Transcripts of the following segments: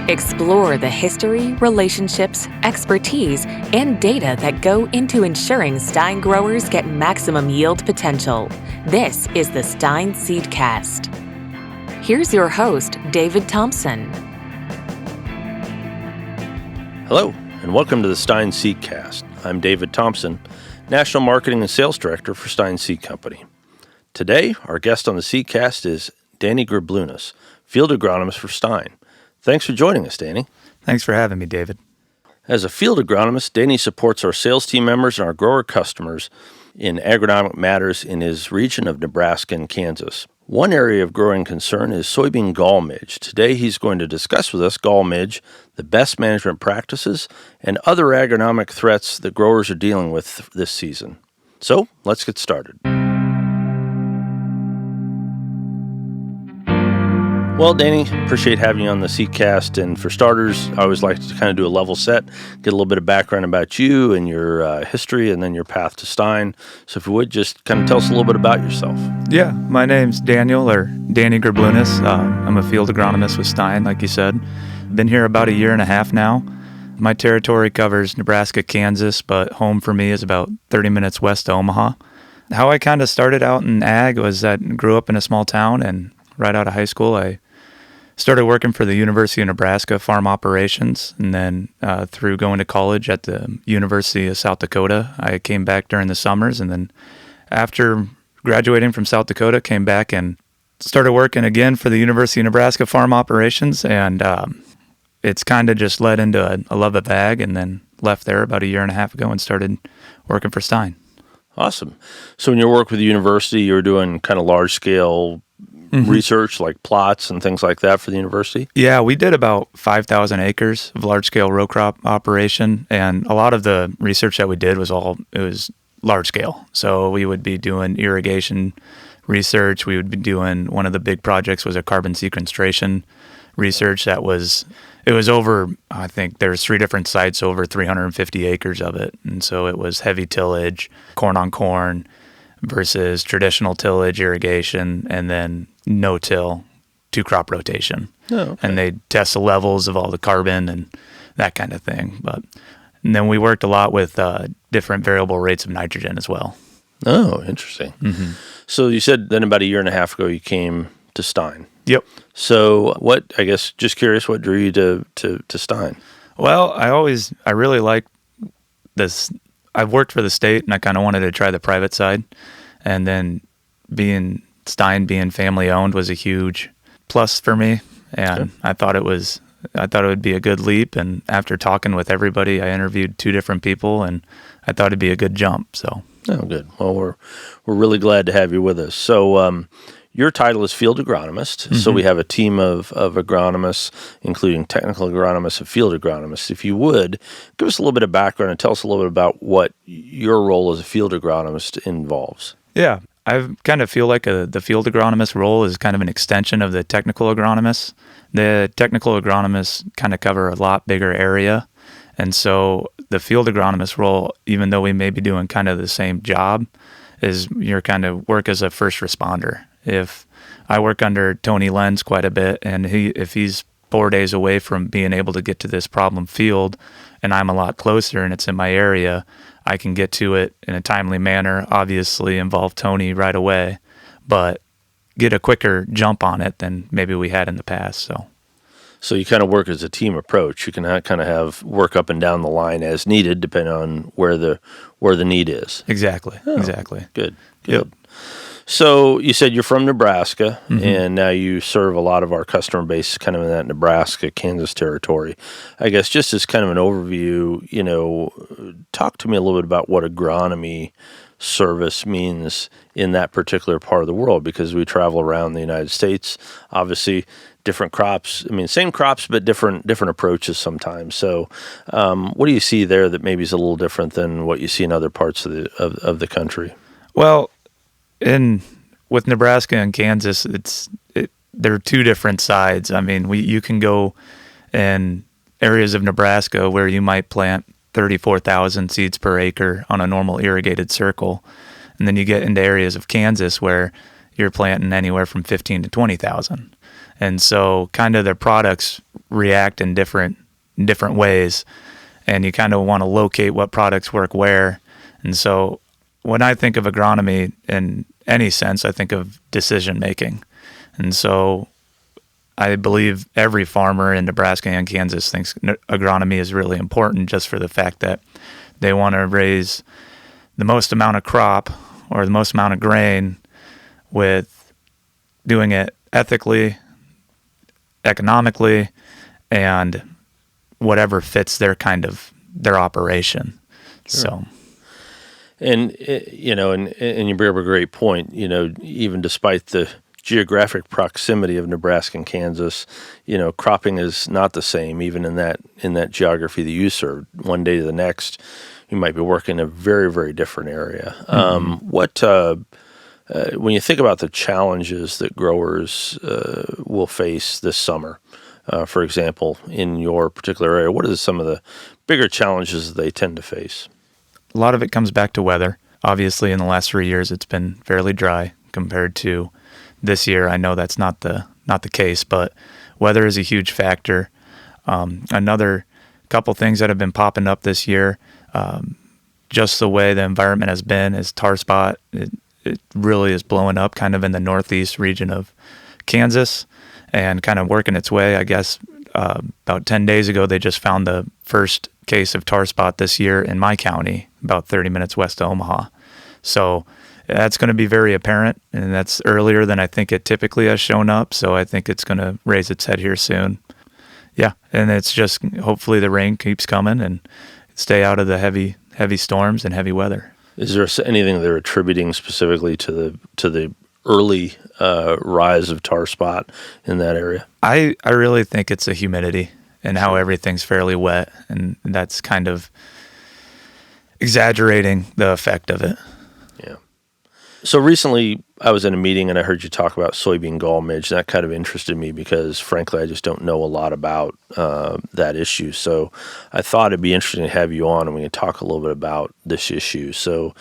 Explore the history, relationships, expertise, and data that go into ensuring Stine growers get maximum yield potential. This is the Stine Seedcast. Here's your host, David Thompson. Hello, and welcome to the Stine Seedcast. I'm David Thompson, National Marketing and Sales Director for Stine Seed Company. Today, our guest on the Seedcast is Daniel Greblunas, Field Agronomist for Stine. Thanks for joining us, Danny. Thanks for having me, David. As a field agronomist, Danny supports our sales team members and our grower customers in agronomic matters in his region of Nebraska and Kansas. One area of growing concern is soybean gall midge. Today, he's going to discuss with us gall midge, the best management practices, and other agronomic threats that growers are dealing with this season. So, let's get started. Well, Danny, appreciate having you on the Seedcast. And for starters, I always like to kind of do a level set, get a little bit of background about you and your history and then your path to Stine. So if you would, just kind of tell us a little bit about yourself. Yeah, my name's Daniel, or Daniel Greblunas. I'm a field agronomist with Stine, like you said. Been here about a year and a half now. My territory covers Nebraska, Kansas, but home for me is about 30 minutes west of Omaha. How I kind of started out in ag was I grew up in a small town, and right out of high school, I started working for the University of Nebraska farm operations, and then through going to college at the University of South Dakota, I came back during the summers, and then after graduating from South Dakota, came back and started working again for the University of Nebraska farm operations, and it's kind of just led into a love of ag, and then left there about a year and a half ago and started working for Stine. Awesome. So when you work with the university, you were doing kind of large-scale research, like plots and things like that for the university? Yeah, we did about 5,000 acres of large-scale row crop operation, and a lot of the research that we did was large scale. So we would be doing irrigation research. We would be doing, one of the big projects was a carbon sequestration research it was over, I think there's 3 different sites, over 350 acres of it. And so it was heavy tillage, corn on corn, versus traditional tillage, irrigation, and then no-till, 2-crop rotation. Oh, okay. And they test the levels of all the carbon and that kind of thing. And then we worked a lot with different variable rates of nitrogen as well. Oh, interesting. Mm-hmm. So you said then about a year and a half ago you came to Stine. Yep. So just curious, what drew you to Stine? Well, I really like this. I've worked for the state, and I kind of wanted to try the private side. And then Stine being family owned was a huge plus for me. And Sure. I thought it would be a good leap. And after talking with everybody, I interviewed 2 different people, and I thought it'd be a good jump. So. Oh, good. Well, we're really glad to have you with us. So, your title is Field Agronomist, Mm-hmm. so we have a team of agronomists, including technical agronomists and field agronomists. If you would, give us a little bit of background and tell us a little bit about what your role as a field agronomist involves. Yeah, I kind of feel like the field agronomist role is kind of an extension of the technical agronomist. The technical agronomists kind of cover a lot bigger area, and so the field agronomist role, even though we may be doing kind of the same job, is you're kind of work as a first responder. If I work under Tony Lenz quite a bit, and if he's 4 days away from being able to get to this problem field, and I'm a lot closer and it's in my area, I can get to it in a timely manner, obviously involve Tony right away, but get a quicker jump on it than maybe we had in the past. So you kind of work as a team approach. You can kind of have work up and down the line as needed, depending on where the need is. Exactly. Oh, Exactly. Good. Yep. So you said you're from Nebraska, Mm-hmm. and now you serve a lot of our customer base kind of in that Nebraska, Kansas territory. I guess just as kind of an overview, talk to me a little bit about what agronomy service means in that particular part of the world, because we travel around the United States, obviously different crops. I mean, same crops, but different approaches sometimes. So what do you see there that maybe is a little different than what you see in other parts of the country? Well, with Nebraska and Kansas, there are 2 different sides. I mean, you can go in areas of Nebraska where you might plant 34,000 seeds per acre on a normal irrigated circle, and then you get into areas of Kansas where you're planting anywhere from 15 to 20,000. And so kind of their products react in different ways, and you kind of want to locate what products work where. And so when I think of agronomy in any sense, I think of decision making. And so I believe every farmer in Nebraska and Kansas thinks agronomy is really important, just for the fact that they want to raise the most amount of crop or the most amount of grain with doing it ethically, economically, and whatever fits their operation. Sure. So, and you bring up a great point. Even despite the geographic proximity of Nebraska and Kansas, cropping is not the same. Even in that geography that you serve, one day to the next, you might be working in a very, very different area. When you think about the challenges that growers will face this summer, for example, in your particular area, what are some of the bigger challenges that they tend to face? A lot of it comes back to weather. Obviously, in the last 3 years, it's been fairly dry compared to this year. I know that's not the case, but weather is a huge factor. Another couple things that have been popping up this year, just the way the environment has been, is tar spot. It really is blowing up kind of in the northeast region of Kansas and kind of working its way. I guess about 10 days ago, they just found the first case of tar spot this year in my county, about 30 minutes west of Omaha. So that's going to be very apparent, and that's earlier than I think it typically has shown up. So I think it's going to raise its head here soon. Yeah, and it's just hopefully the rain keeps coming and stay out of the heavy storms and heavy weather. Is there anything they're attributing specifically to the early rise of tar spot in that area? I really think it's the humidity and how everything's fairly wet, and that's kind of exaggerating the effect of it. Yeah. So recently I was in a meeting and I heard you talk about soybean gall midge. That kind of interested me because, frankly, I just don't know a lot about that issue. So I thought it'd be interesting to have you on and we can talk a little bit about this issue. So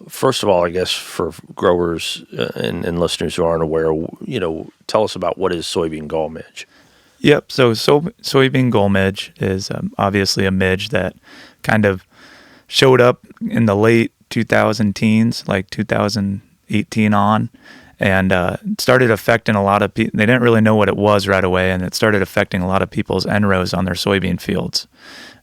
first of all, I guess for growers and listeners who aren't aware, tell us about what is soybean gall midge. Yep. So soybean gall midge is obviously a midge that kind of showed up in the late 2000 teens, like 2018 on, and started affecting a lot of people. They didn't really know what it was right away, and it started affecting a lot of people's end rows on their soybean fields.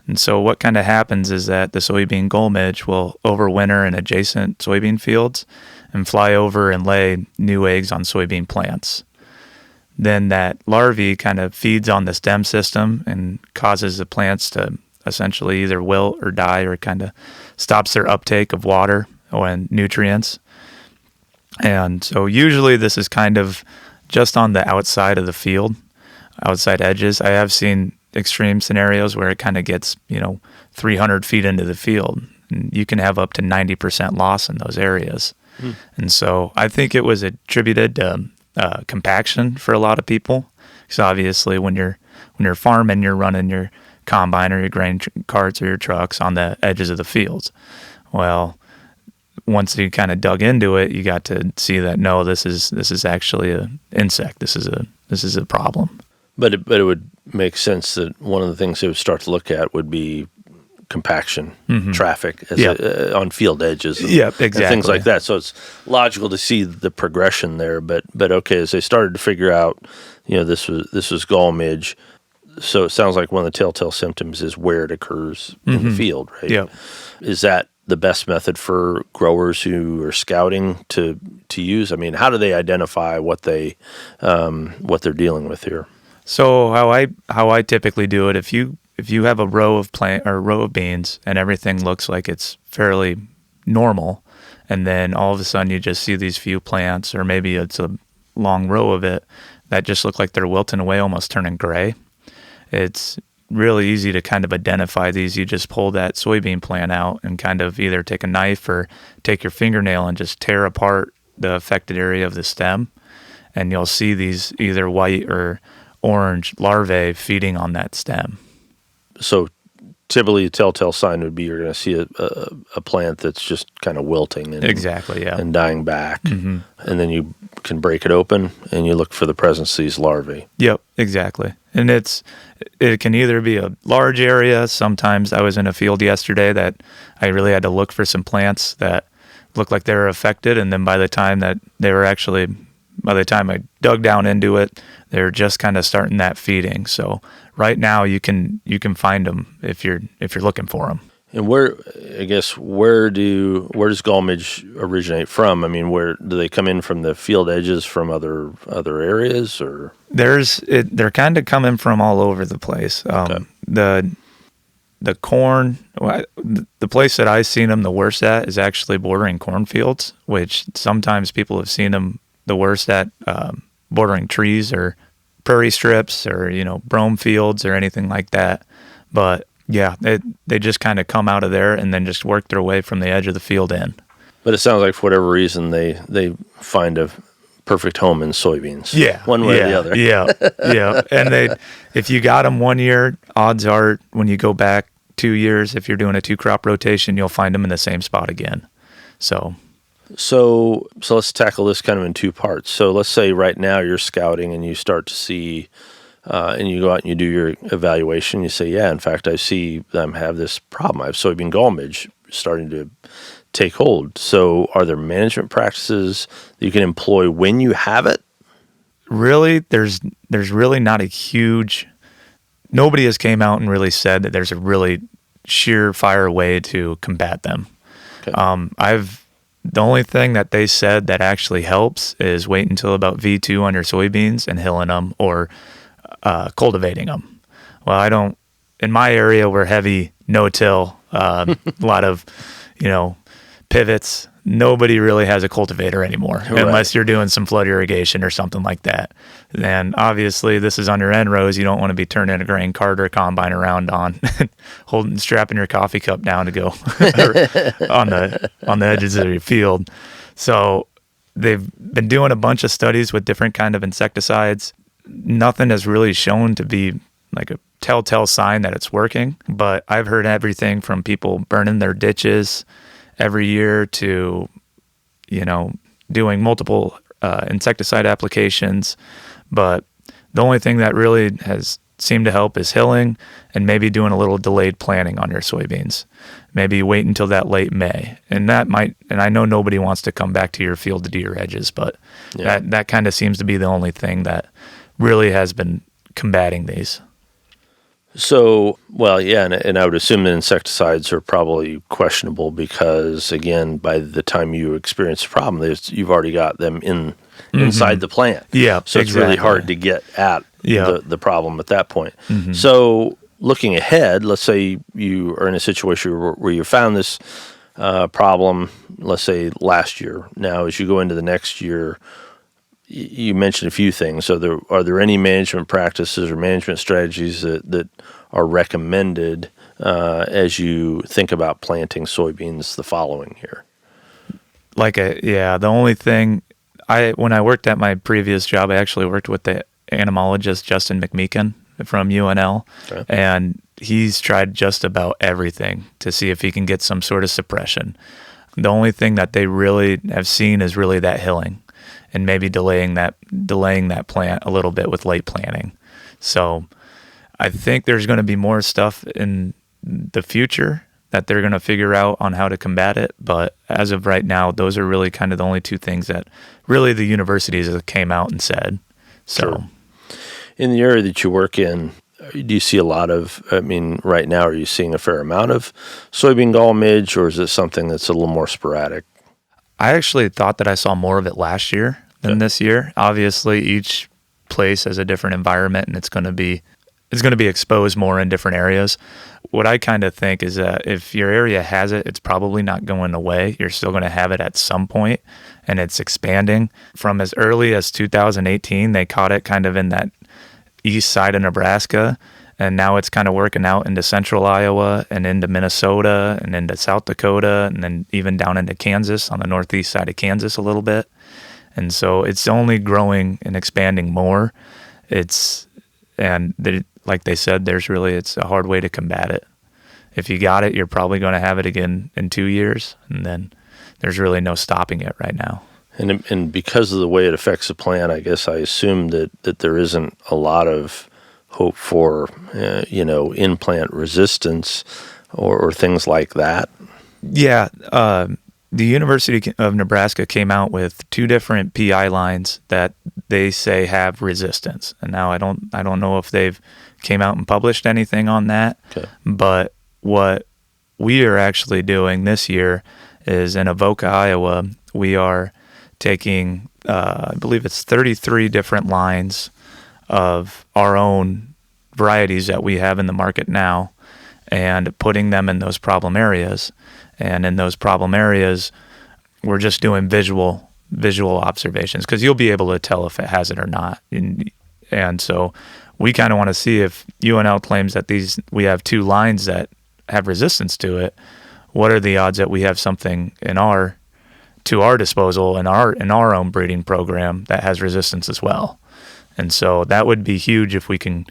And so what kind of happens is that the soybean gall midge will overwinter in adjacent soybean fields and fly over and lay new eggs on soybean plants. Then that larvae kind of feeds on the stem system and causes the plants to essentially either wilt or die, or kind of stops their uptake of water and nutrients. And so usually this is kind of just on the outside of the field, outside edges. I have seen extreme scenarios where it kind of gets 300 feet into the field, and you can have up to 90% loss in those areas. And so I think it was attributed to compaction for a lot of people, because obviously when you're farming, you're running your combine or your grain carts or your trucks on the edges of the fields. Well, once you kind of dug into it, you got to see that no, this is actually an insect. This is a problem. But it would make sense that one of the things they would start to look at would be compaction, traffic on field edges, and things like that. So it's logical to see the progression there. But okay, as they started to figure out, this was gall midge. So it sounds like one of the telltale symptoms is where it occurs in the field, right? Yeah. Is that the best method for growers who are scouting to use? I mean, how do they identify what they're dealing with here? So how I typically do it, if you have a row of beans and everything looks like it's fairly normal, and then all of a sudden you just see these few plants, or maybe it's a long row of it that just look like they're wilting away, almost turning gray. It's really easy to kind of identify these. You just pull that soybean plant out and kind of either take a knife or take your fingernail and just tear apart the affected area of the stem, and you'll see these either white or orange larvae feeding on that stem. So typically, a telltale sign would be you're going to see a plant that's just kind of wilting and Exactly, yeah. and dying back, and then you can break it open and you look for the presence of these larvae. Yep, exactly. And it can either be a large area. Sometimes I was in a field yesterday that I really had to look for some plants that looked like they were affected, and then by the time I dug down into it, they're just kind of starting that feeding. So right now you can find them if you're looking for them. And where does gall midge originate from? I mean, where do they come in from the field edges from other areas, or? They're kind of coming from all over the place. Okay. The corn, the place that I've seen them the worst at is actually bordering cornfields, which sometimes people have seen them the worst at bordering trees or prairie strips or, brome fields or anything like that. But yeah, they just kind of come out of there and then just work their way from the edge of the field in. But it sounds like for whatever reason they find a perfect home in soybeans. Yeah, one way or the other. Yeah. And if you got them 1 year, odds are when you go back 2 years, if you're doing a 2-crop rotation, you'll find them in the same spot again. So let's tackle this kind of in two parts. So let's say right now you're scouting and you start to see, and you go out and you do your evaluation. You say, yeah, in fact, I see them have this problem. I have soybean gall midge starting to take hold. So are there management practices that you can employ when you have it? Really, there's really not a huge, nobody has came out and really said that there's a really surefire way to combat them. Okay. The only thing that they said that actually helps is wait until about V2 on your soybeans and hilling them or cultivating them. Well, in my area, we're heavy no-till, a lot of, pivots. Nobody really has a cultivator anymore, right, unless you're doing some flood irrigation or something like that. And obviously, this is on your end rows. You don't want to be turning a grain cart or combine around on, strapping your coffee cup down to go on the edges of your field. So they've been doing a bunch of studies with different kind of insecticides. Nothing has really shown to be like a telltale sign that it's working. But I've heard everything from people burning their ditches every year to, doing multiple insecticide applications. But the only thing that really has seemed to help is hilling and maybe doing a little delayed planting on your soybeans. Maybe wait until that late May. And I know nobody wants to come back to your field to do your edges, but that kind of seems to be the only thing that really has been combating these. So, and I would assume that insecticides are probably questionable because, again, by the time you experience a problem, you've already got them inside the plant. Yeah, so it's really hard to get at the problem at that point. Mm-hmm. So, looking ahead, let's say you are in a situation where you found this problem, let's say last year. Now, as you go into the next year, you mentioned a few things. So are there any management practices or management strategies that are recommended as you think about planting soybeans the following year? The only thing, when I worked at my previous job, I actually worked with the entomologist Justin McMeekin from UNL, okay, and he's tried just about everything to see if he can get some sort of suppression. The only thing that they really have seen is really that hilling, and maybe delaying that plant a little bit with late planting. So I think there's going to be more stuff in the future that they're going to figure out on how to combat it. But as of right now, those are really kind of the only two things that really the universities came out and said. So, sure. In the area that you work in, do you see a lot of, right now, are you seeing a fair amount of soybean gall midge, or is it something that's a little more sporadic? I actually thought that I saw more of it last year than this year. Obviously, each place has a different environment, and it's going to be exposed more in different areas. What I kind of think is that if your area has it, it's probably not going away. You're still going to have it at some point, and it's expanding. From as early as 2018, they caught it kind of in that east side of Nebraska, and now it's kind of working out into central Iowa and into Minnesota and into South Dakota, and then even down into Kansas, on the northeast side of Kansas a little bit. And so it's only growing and expanding more. Like they said, it's a hard way to combat it. if you got it, you're probably going to have it again in 2 years, and then there's really no stopping it right now. And because of the way it affects the plant, I guess I assume that there isn't a lot of hope for, in-plant resistance or things like that. Yeah, the University of Nebraska came out with 2 different PI lines that they say have resistance. And now I don't know if they've came out and published anything on that. Okay. But what we are actually doing this year is in Avoca, Iowa, we are taking, I believe it's 33 different lines of our own varieties that we have in the market now and putting them in those problem areas. And in those problem areas, we're just doing visual observations because you'll be able to tell if it has it or not. And so we kind of want to see if UNL claims that we have 2 lines that have resistance to it. What are the odds that we have something to our disposal in our own breeding program that has resistance as well? And so that would be huge if we can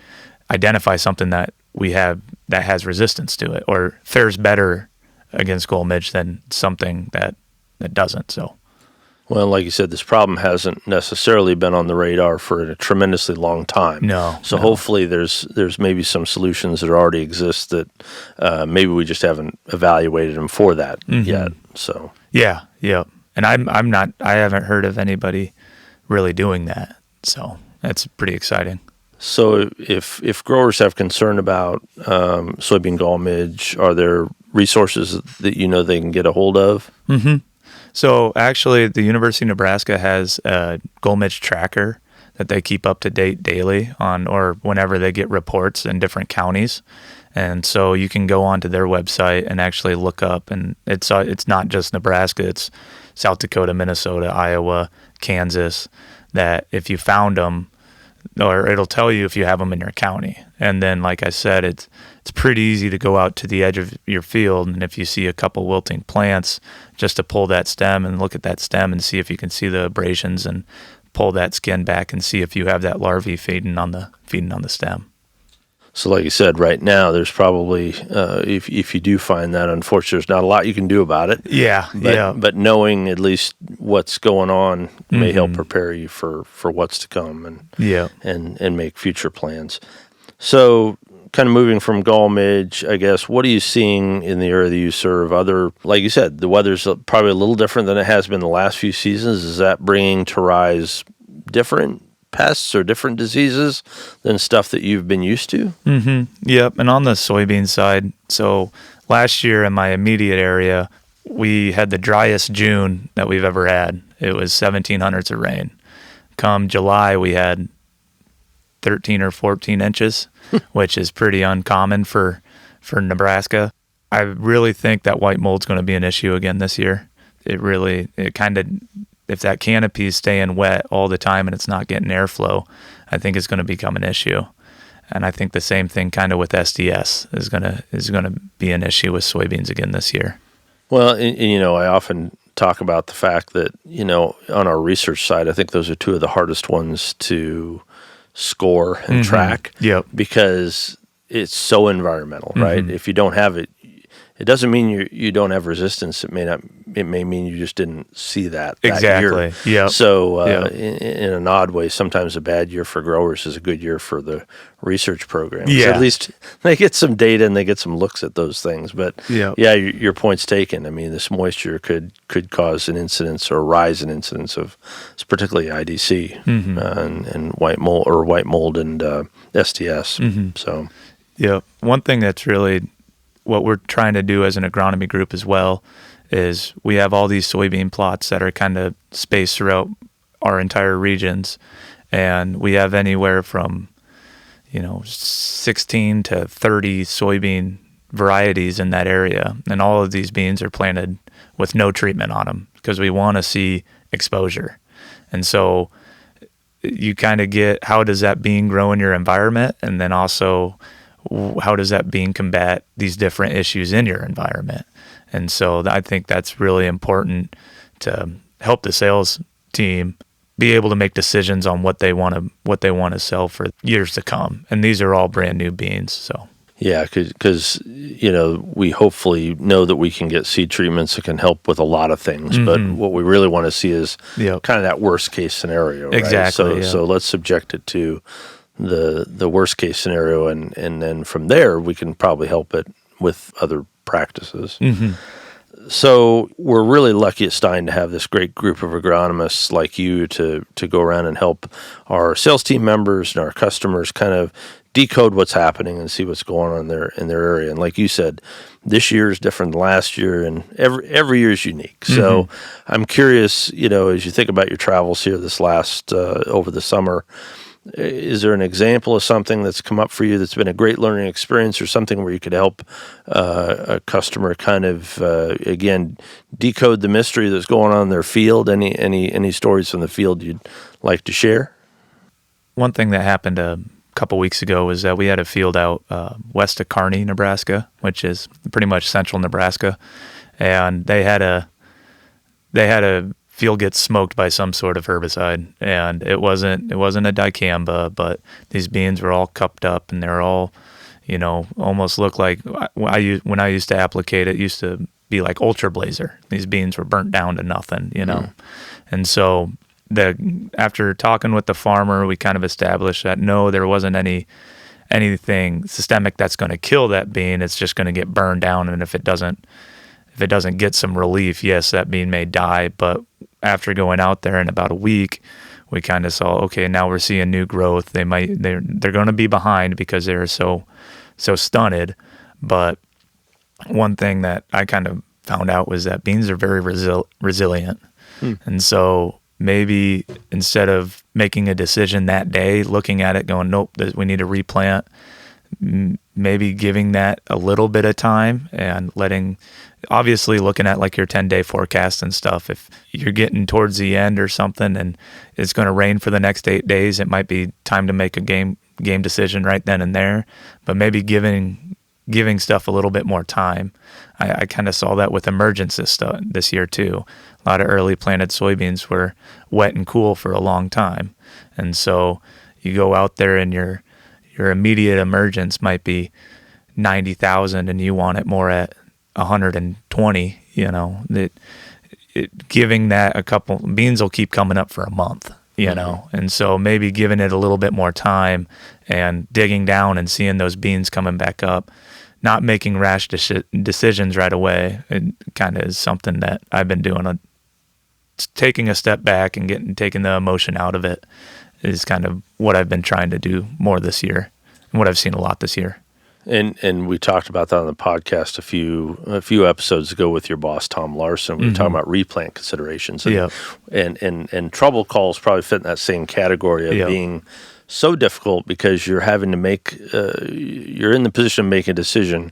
identify something that we have that has resistance to it or fares better against gall midge than something that doesn't. So, well, like you said, this problem hasn't necessarily been on the radar for a tremendously long time. No. Hopefully there's maybe some solutions that already exist that maybe we just haven't evaluated them for that yet. So yeah. And I haven't heard of anybody really doing that. So that's pretty exciting. So if growers have concern about soybean gall midge, are there resources that they can get a hold of? Mm-hmm. So actually, the University of Nebraska has a gall midge tracker that they keep up to date daily on, or whenever they get reports in different counties. And so you can go onto their website and actually look up, and it's not just Nebraska, it's South Dakota, Minnesota, Iowa, Kansas, that if you found them, or it'll tell you if you have them in your county. And then, like I said, it's pretty easy to go out to the edge of your field, and if you see a couple wilting plants, just to pull that stem and look at that stem and see if you can see the abrasions and pull that skin back and see if you have that larvae feeding on the stem. So like you said, right now there's probably, if you do find that, unfortunately, there's not a lot you can do about it. Yeah, But knowing at least what's going on may help prepare you for what's to come and make future plans. So kind of moving from gall midge, I guess, what are you seeing in the area that you serve? Like you said, the weather's probably a little different than it has been the last few seasons. Is that bringing to rise different pests or different diseases than stuff that you've been used to? Mm-hmm. Yep. And on the soybean side, so last year in my immediate area, we had the driest June that we've ever had. It was 1700s of rain. Come July, we had 13 or 14 inches, which is pretty uncommon for Nebraska. I really think that white mold's going to be an issue again this year. If that canopy is staying wet all the time and it's not getting airflow, I think it's going to become an issue. And I think the same thing kind of with SDS is going to be an issue with soybeans again this year. Well, and I often talk about the fact that, on our research side, I think those are 2 of the hardest ones to score and track. Yep. Because it's so environmental, right? If you don't have it, it doesn't mean you don't have resistance. It may mean you just didn't see that exactly. year. So in an odd way, sometimes a bad year for growers is a good year for the research program. Yeah. At least they get some data and they get some looks at those things. But your point's taken. I mean, this moisture could cause an incidence or rise in incidence of particularly IDC and white mold and STS. So one thing that's really what we're trying to do as an agronomy group as well is we have all these soybean plots that are kind of spaced throughout our entire regions, and we have anywhere from 16 to 30 soybean varieties in that area, and all of these beans are planted with no treatment on them because we want to see exposure. And so you kind of get how does that bean grow in your environment, and then also how does that bean combat these different issues in your environment? And so I think that's really important to help the sales team be able to make decisions on what they want to sell for years to come. And these are all brand new beans. So Yeah, because we hopefully know that we can get seed treatments that can help with a lot of things, but what we really want to see is kind of that worst case scenario, right? Exactly. So let's subject it to the worst case scenario, and then from there we can probably help it with other practices. So we're really lucky at Stine to have this great group of agronomists like you to go around and help our sales team members and our customers kind of decode what's happening and see what's going on in their area. And like you said, this year is different than last year, and every year is unique. So I'm curious, as you think about your travels here this last over the summer, is there an example of something that's come up for you that's been a great learning experience, or something where you could help a customer kind of again decode the mystery that's going on in their field? Any stories from the field you'd like to share? One thing that happened a couple weeks ago was that we had a field out west of Kearney, Nebraska, which is pretty much central Nebraska, and they had a field get smoked by some sort of herbicide, and it wasn't a dicamba, but these beans were all cupped up, and they're all, almost look like when I used to applicate, it used to be like Ultra Blazer. These beans were burnt down to nothing, and so after talking with the farmer, we kind of established that no, there wasn't anything systemic that's going to kill that bean. It's just going to get burned down, and if it doesn't get some relief, yes, that bean may die. But after going out there in about a week, we kind of saw, okay, now we're seeing new growth. They're going to be behind because they're so stunted. But one thing that I kind of found out was that beans are very resilient. And so maybe instead of making a decision that day, looking at it going, nope, we need to replant, maybe giving that a little bit of time and obviously looking at like your 10-day forecast and stuff. If you're getting towards the end or something and it's going to rain for the next 8 days, it might be time to make a game decision right then and there, but maybe giving stuff a little bit more time. I kind of saw that with emergence this year too. A lot of early planted soybeans were wet and cool for a long time. And so you go out there and your immediate emergence might be 90,000 and you want it more at 120, giving that a couple beans will keep coming up for a month, and so maybe giving it a little bit more time and digging down and seeing those beans coming back up, not making rash decisions right away. It kind of is something that I've been doing, taking a step back and taking the emotion out of it is kind of what I've been trying to do more this year and what I've seen a lot this year. And we talked about that on the podcast a few episodes ago with your boss, Tom Larson. We were talking about replant considerations. And trouble calls probably fit in that same category of being so difficult because you're having to you're in the position of making a decision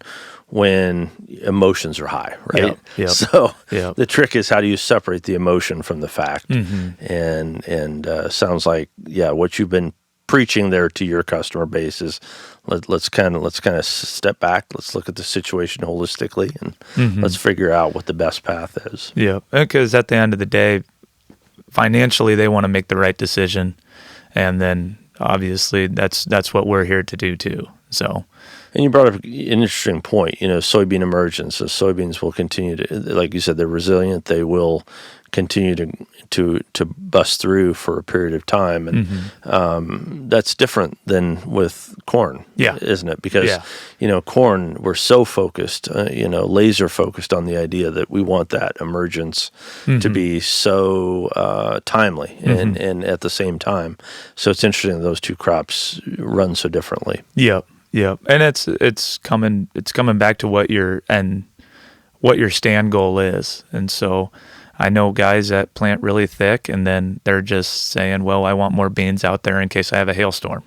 when emotions are high, right? So the trick is, how do you separate the emotion from the fact? And sounds like, what you've been preaching there to your customer base is let's kind of step back. Let's look at the situation holistically, and let's figure out what the best path is. Yeah, because at the end of the day, financially they want to make the right decision, and then obviously that's what we're here to do too. So. And you brought up an interesting point, soybean emergence. So soybeans will continue to, like you said, they're resilient. They will continue to bust through for a period of time. And that's different than with corn, isn't it? Because, corn, we're so focused, laser focused on the idea that we want that emergence to be so timely and at the same time. So it's interesting that those two crops run so differently. Yeah, and it's coming back to what your stand goal is. And so I know guys that plant really thick and then they're just saying, well, I want more beans out there in case I have a hailstorm,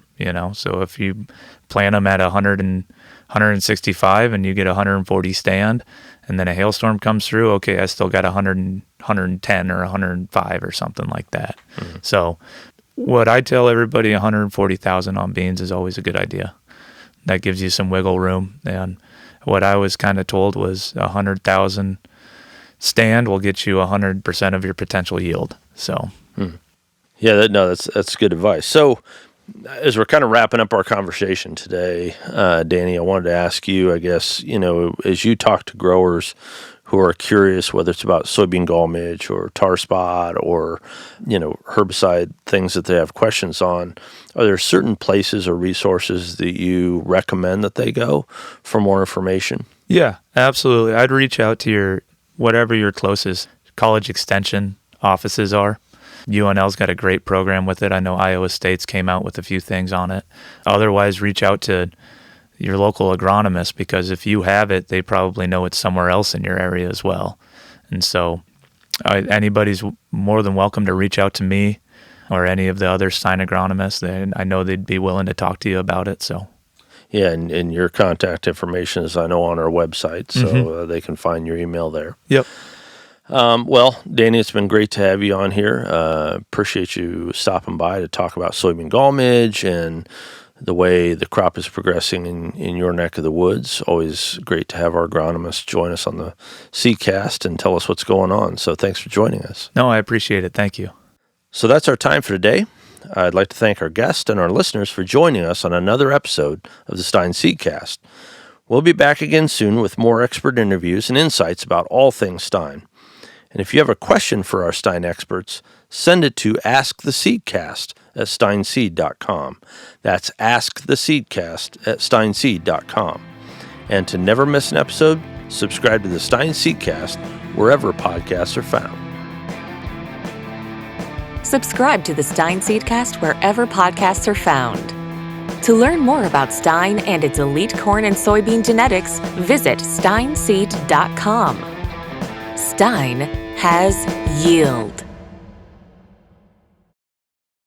So if you plant them at 100 and 165 and you get 140 stand and then a hailstorm comes through, okay, I still got 100 and 110 or 105 or something like that. So what I tell everybody, 140,000 on beans is always a good idea. That gives you some wiggle room. And what I was kind of told was 100,000 stand will get you 100% of your potential yield. So, that's good advice. So, as we're kind of wrapping up our conversation today, Danny, I wanted to ask you, I guess, as you talk to growers who are curious, whether it's about soybean gall midge or tar spot or, herbicide things that they have questions on, are there certain places or resources that you recommend that they go for more information? Yeah, absolutely. I'd reach out to whatever your closest college extension offices are. UNL's got a great program with it. I know Iowa State's came out with a few things on it. Otherwise, reach out to your local agronomist, because if you have it, they probably know it's somewhere else in your area as well. And so anybody's more than welcome to reach out to me or any of the other Stine agronomists. I know they'd be willing to talk to you about it. So. Yeah, and your contact information is, I know, on our website, so they can find your email there. Yep. Well, Danny, it's been great to have you on here. Appreciate you stopping by to talk about soybean gall midge and the way the crop is progressing in your neck of the woods. Always great to have our agronomists join us on the Seedcast and tell us what's going on. So thanks for joining us. No, I appreciate it. Thank you. So that's our time for today. I'd like to thank our guests and our listeners for joining us on another episode of the Stine Seedcast. We'll be back again soon with more expert interviews and insights about all things Stine. And if you have a question for our Stine experts, send it to asktheseedcast@stineseed.com. That's asktheseedcast@stineseed.com. And to never miss an episode, subscribe to the Stine Seedcast wherever podcasts are found. Subscribe to the Stine Seedcast wherever podcasts are found. To learn more about Stine and its elite corn and soybean genetics, visit stineseed.com. Stine has yield.